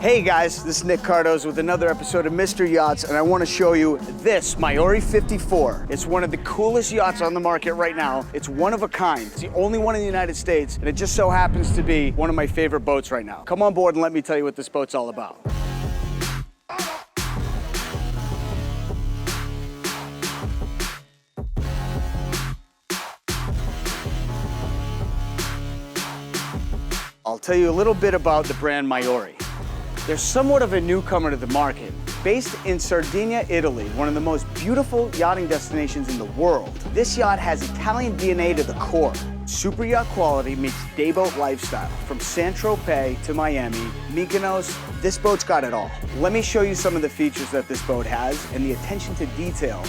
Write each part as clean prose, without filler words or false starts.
Hey guys, this is Nick Cardoza with another episode of Mr. Yachts, and I want to show you this Maori 54. It's one of the coolest yachts on the market right now. It's one of a kind. It's the only one in the United States, and it just so happens to be one of my favorite boats right now. Come on board and let me tell you what this boat's all about. I'll tell you a little bit about the brand Maori. They're somewhat of a newcomer to the market. Based in Sardinia, Italy, one of the most beautiful yachting destinations in the world, this yacht has Italian DNA to the core. Super yacht quality meets dayboat lifestyle. From Saint-Tropez to Miami, Mykonos, this boat's got it all. Let me show you some of the features that this boat has and the attention to detail.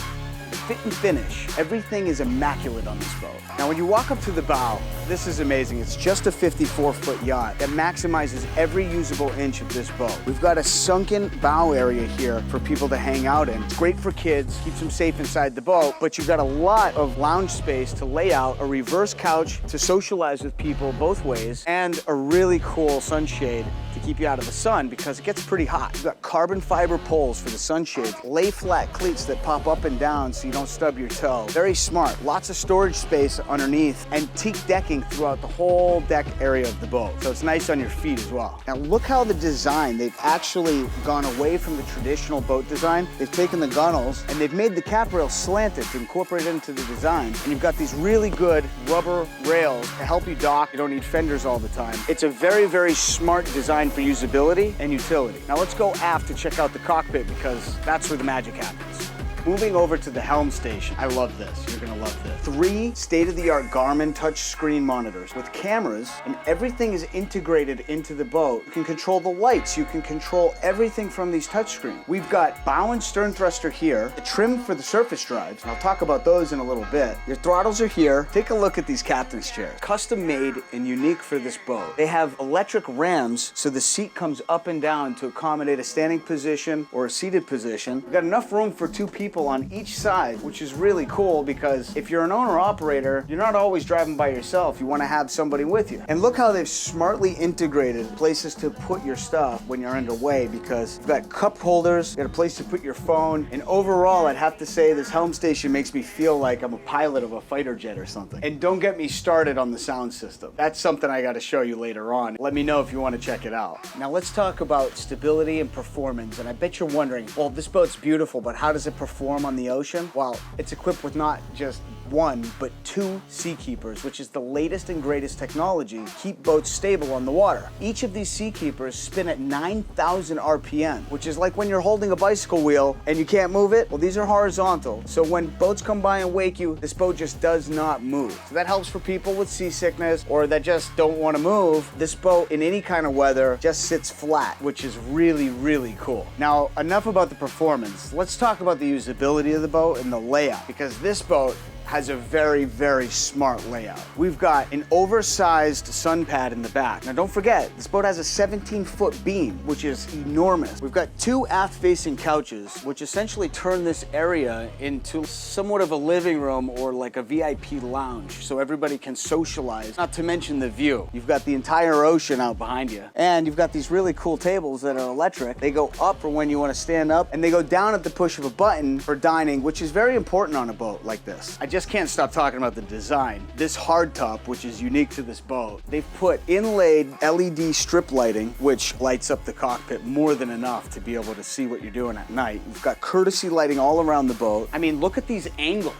Fit and finish, everything is immaculate on this boat. Now when you walk up to the bow, this is amazing. It's just a 54-foot yacht that maximizes every usable inch of this boat. We've got a sunken bow area here for people to hang out in. It's great for kids, keeps them safe inside the boat, but you've got a lot of lounge space to lay out, a reverse couch to socialize with people both ways, and a really cool sunshade to keep you out of the sun because it gets pretty hot. You've got carbon fiber poles for the sunshade, lay flat cleats that pop up and down so you don't stub your toe. Very smart. Lots of storage space underneath and teak decking throughout the whole deck area of the boat. So it's nice on your feet as well. Now look how the design, they've actually gone away from the traditional boat design. They've taken the gunnels and they've made the cap rail slanted to incorporate it into the design. And you've got these really good rubber rails to help you dock. You don't need fenders all the time. It's a very, very smart design for usability and utility. Now let's go aft to check out the cockpit because that's where the magic happens. Moving over to the helm station. I love this. You're gonna love this. 3 state-of-the-art Garmin touchscreen monitors with cameras, and everything is integrated into the boat. You can control the lights. You can control everything from these touchscreens. We've got bow and stern thruster here, the trim for the surface drives, and I'll talk about those in a little bit. Your throttles are here. Take a look at these captain's chairs. Custom made and unique for this boat. They have electric rams, so the seat comes up and down to accommodate a standing position or a seated position. We've got enough room for 2 people on each side, which is really cool because if you're an owner-operator, you're not always driving by yourself. You want to have somebody with you. And look how they've smartly integrated places to put your stuff when you're underway because you've got cup holders, you've got a place to put your phone, and overall, I'd have to say this helm station makes me feel like I'm a pilot of a fighter jet or something. And don't get me started on the sound system. That's something I got to show you later on. Let me know if you want to check it out. Now let's talk about stability and performance, and I bet you're wondering, well, this boat's beautiful, but how does it perform on the ocean? Well, it's equipped with not just 1, but 2 Seakeepers, which is the latest and greatest technology to keep boats stable on the water. Each of these Seakeepers spin at 9,000 RPM, which is like when you're holding a bicycle wheel and you can't move it. Well, these are horizontal, so when boats come by and wake you, this boat just does not move. So that helps for people with seasickness or that just don't want to move. This boat, in any kind of weather, just sits flat, which is really, really cool. Now, enough about the performance. Let's talk about the usability of the boat and the layout, because this boat has a very, very smart layout. We've got an oversized sun pad in the back. Now don't forget, this boat has a 17-foot beam, which is enormous. We've got 2 aft-facing couches, which essentially turn this area into somewhat of a living room or like a VIP lounge, so everybody can socialize, not to mention the view. You've got the entire ocean out behind you. And you've got these really cool tables that are electric. They go up for when you want to stand up, and they go down at the push of a button for dining, which is very important on a boat like this. I just can't stop talking about the design. This hardtop, which is unique to this boat, they've put inlaid LED strip lighting, which lights up the cockpit more than enough to be able to see what you're doing at night. You've got courtesy lighting all around the boat. I mean, look at these angles.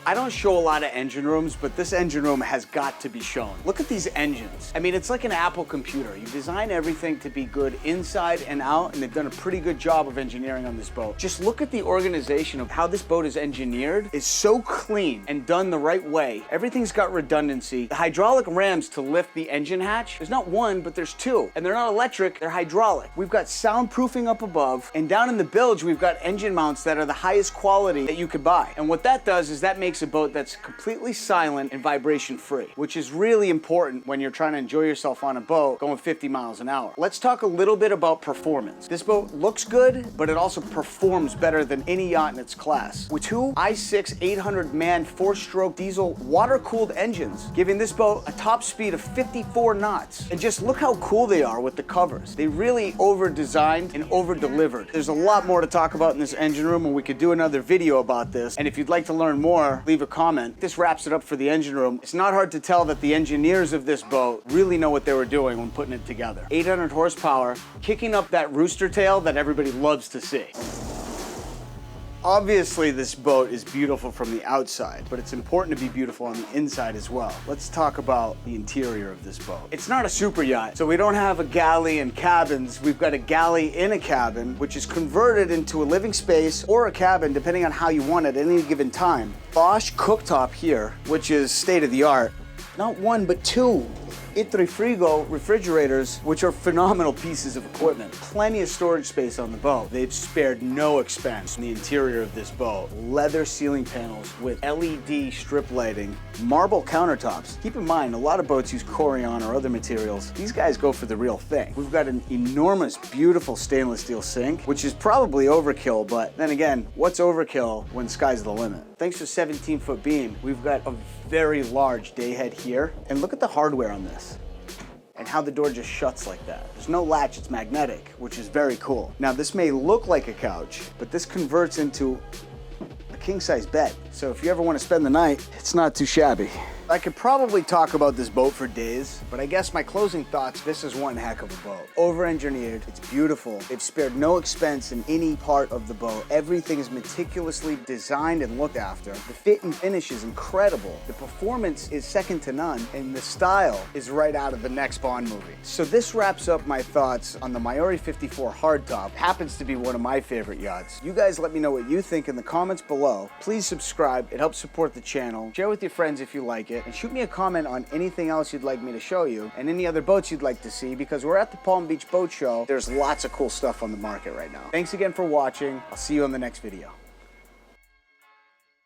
I don't show a lot of engine rooms, but this engine room has got to be shown. Look at these engines. I mean, it's like an Apple computer. You design everything to be good inside and out, and they've done a pretty good job of engineering on this boat. Just look at the organization of how this boat is engineered. It's so clean and done the right way. Everything's got redundancy. The hydraulic rams to lift the engine hatch, there's not 1, but there's 2. And they're not electric, they're hydraulic. We've got soundproofing up above, and down in the bilge, we've got engine mounts that are the highest quality that you could buy. And what that does is that makes makes a boat that's completely silent and vibration free, which is really important when you're trying to enjoy yourself on a boat going 50 miles an hour. Let's talk a little bit about performance. This boat looks good, but it also performs better than any yacht in its class. With two i6 800-man 4-stroke diesel water-cooled engines, giving this boat a top speed of 54 knots. And just look how cool they are with the covers. They really over-designed and over-delivered. There's a lot more to talk about in this engine room, and we could do another video about this. And if you'd like to learn more, leave a comment. This wraps it up for the engine room. It's not hard to tell that the engineers of this boat really know what they were doing when putting it together. 800 horsepower, kicking up that rooster tail that everybody loves to see. Obviously, this boat is beautiful from the outside, but it's important to be beautiful on the inside as well. Let's talk about the interior of this boat. It's not a super yacht, so we don't have a galley and cabins. We've got a galley in a cabin, which is converted into a living space or a cabin, depending on how you want it at any given time. Bosch cooktop here, which is state of the art. Not one, but two Itri Frigo refrigerators, which are phenomenal pieces of equipment. Plenty of storage space on the boat. They've spared no expense in the interior of this boat. Leather ceiling panels with LED strip lighting, marble countertops. Keep in mind, a lot of boats use Corian or other materials. These guys go for the real thing. We've got an enormous, beautiful stainless steel sink, which is probably overkill, but then again, what's overkill when sky's the limit? Thanks to 17-foot beam, we've got a very large day head here. And look at the hardware on this and how the door just shuts like that. There's no latch, it's magnetic, which is very cool. Now, this may look like a couch, but this converts into a king-size bed. So if you ever want to spend the night, it's not too shabby. I could probably talk about this boat for days, but I guess my closing thoughts, this is one heck of a boat. Over-engineered, it's beautiful. They've spared no expense in any part of the boat. Everything is meticulously designed and looked after. The fit and finish is incredible. The performance is second to none, and the style is right out of the next Bond movie. So this wraps up my thoughts on the Maori 54 hardtop. Happens to be one of my favorite yachts. You guys let me know what you think in the comments below. Please subscribe, it helps support the channel. Share with your friends if you like it. And shoot me a comment on anything else you'd like me to show you and any other boats you'd like to see, because we're at the Palm Beach Boat Show. There's lots of cool stuff on the market right now. Thanks again for watching. I'll see you on the next video.